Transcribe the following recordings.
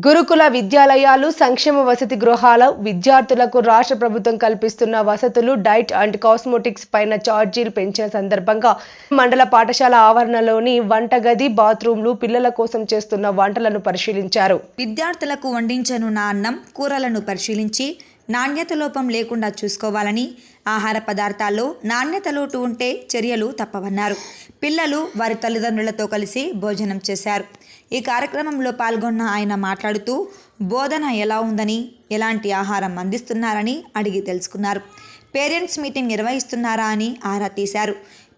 గురుకుల విద్యాలయాలు, సంక్షేమ వసతి గృహాల విద్యార్థులకు రాష్ట్ర ప్రభుత్వం కల్పిస్తున్న వసతులు, డైట్ అండ్ కాస్మెటిక్స్ పైన ఛార్జీలు పెంచిన సందర్భంగా మండల పాఠశాల ఆవరణలోని వంటగది, బాత్రూంలు పిల్లల కోసం చేస్తున్న వంటలను పరిశీలించారు. విద్యార్థులకు వండించనున్న అన్నం, కూరలను పరిశీలించి నాణ్యత లోపం లేకుండా చూసుకోవాలని, ఆహార పదార్థాల్లో నాణ్యత లోటు ఉంటే చర్యలు తప్పవన్నారు. పిల్లలు వారి తల్లిదండ్రులతో కలిసి భోజనం చేశారు. ఈ కార్యక్రమంలో పాల్గొన్న ఆయన మాట్లాడుతూ బోధన ఎలా ఉందని, ఎలాంటి ఆహారం అందిస్తున్నారని అడిగి తెలుసుకున్నారు. పేరెంట్స్ మీటింగ్ నిర్వహిస్తున్నారా అని ఆరా తీశారు.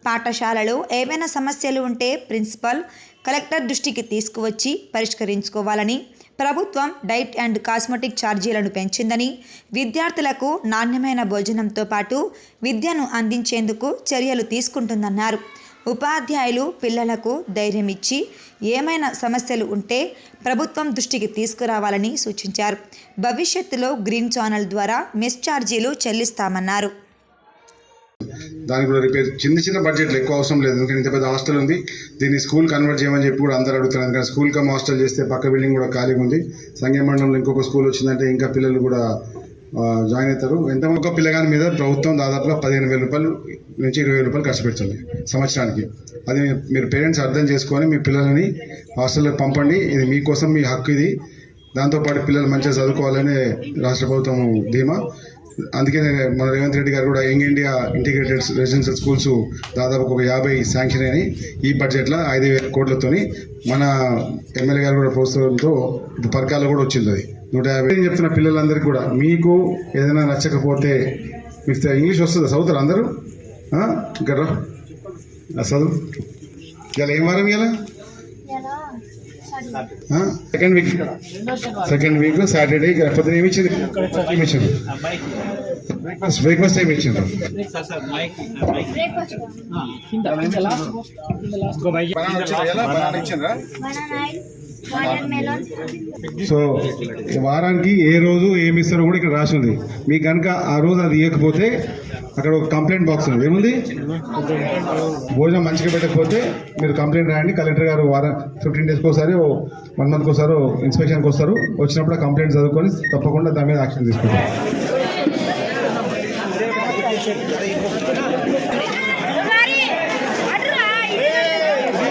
పాఠశాలలో ఏవైనా సమస్యలు ఉంటే ప్రిన్సిపల్, కలెక్టర్ దృష్టికి తీసుకువచ్చి పరిష్కరించుకోవాలని, ప్రభుత్వం డైట్ అండ్ కాస్మెటిక్ ఛార్జీలను పెంచిందని, విద్యార్థులకు నాణ్యమైన భోజనంతో పాటు విద్యను అందించేందుకు చర్యలు తీసుకుంటుందన్నారు. ఉపాధ్యాయులు పిల్లలకు ధైర్యం ఇచ్చి ఏమైనా సమస్యలు ఉంటే ప్రభుత్వం దృష్టికి తీసుకురావాలని సూచించారు. భవిష్యత్తులో గ్రీన్ ఛానల్ ద్వారా మెస్ ఛార్జీలు చెల్లిస్తామన్నారు. దానికి కూడా రిపేర్ చిన్న బడ్జెట్లు ఎక్కువ అవసరం లేదు. ఎందుకంటే ఇంత పెద్ద హాస్టల్ ఉంది, దీన్ని స్కూల్ కన్వర్ట్ చేయమని చెప్పి కూడా అందరూ అడుగుతారు. ఎందుకంటే స్కూల్ కమ్ హాస్టల్ చేస్తే పక్క బిల్డింగ్ కూడా ఖాళీగా ఉంది. సంఘం మండలంలో ఇంకొక స్కూల్ వచ్చిందంటే ఇంకా పిల్లలు కూడా జాయిన్ అవుతారు. ఎంత ఒక పిల్లగాని మీద ప్రభుత్వం దాదాపుగా 15,000 రూపాయలు నుంచి 20,000 రూపాయలు ఖర్చు పెడుతుంది సంవత్సరానికి. అది మీరు పేరెంట్స్ అర్థం చేసుకొని మీ పిల్లలని హాస్టల్లోకి పంపండి. ఇది మీకోసం, మీ హక్కు ఇది. దాంతోపాటు పిల్లలు మంచిగా చదువుకోవాలని రాష్ట్ర ప్రభుత్వం ధీమా. అందుకే మన రేవంత్ రెడ్డి గారు కూడా young India integrated residential schools దాదాపు ఒక 50 శాంక్షన్ అయినాయి. ఈ బడ్జెట్లో 5,000 కోట్లతోని మన ఎమ్మెల్యే గారు కూడా ప్రోత్సాహంతో పథకాలు కూడా వచ్చింది. అది 150 చెప్తున్న పిల్లలందరికీ కూడా మీకు ఏదైనా నచ్చకపోతే, మీకు ఇంగ్లీష్ వస్తుందా? చదువుతారు అందరూ? ఇక్కడ చదువు. ఇలా ఏం వారం ఇలా సెకండ్ వీక్ సాటర్డే పొద్దున ఏమి ఇచ్చింది? బ్రేక్ఫాస్ట్ ఏమి ఇచ్చిండ్రు? సో వారానికి ఏ రోజు ఏమి ఇస్తారో కూడా ఇక్కడ రాసి ఉంది. మీకు కనుక ఆ రోజు అది ఇవ్వకపోతే అక్కడ ఒక కంప్లైంట్ బాక్స్ ఉంది. ఏముంది? భోజనం మంచిగా పెట్టకపోతే మీరు కంప్లైంట్ రాయండి. కలెక్టర్ గారు 15 డేస్కి ఒకసారి, 1 మంత్కి ఒకసారి ఇన్స్పెక్షన్కి వస్తారు. వచ్చినప్పుడు ఆ కంప్లైంట్ చదువుకొని తప్పకుండా దాని మీద యాక్షన్ తీసుకుంటారు.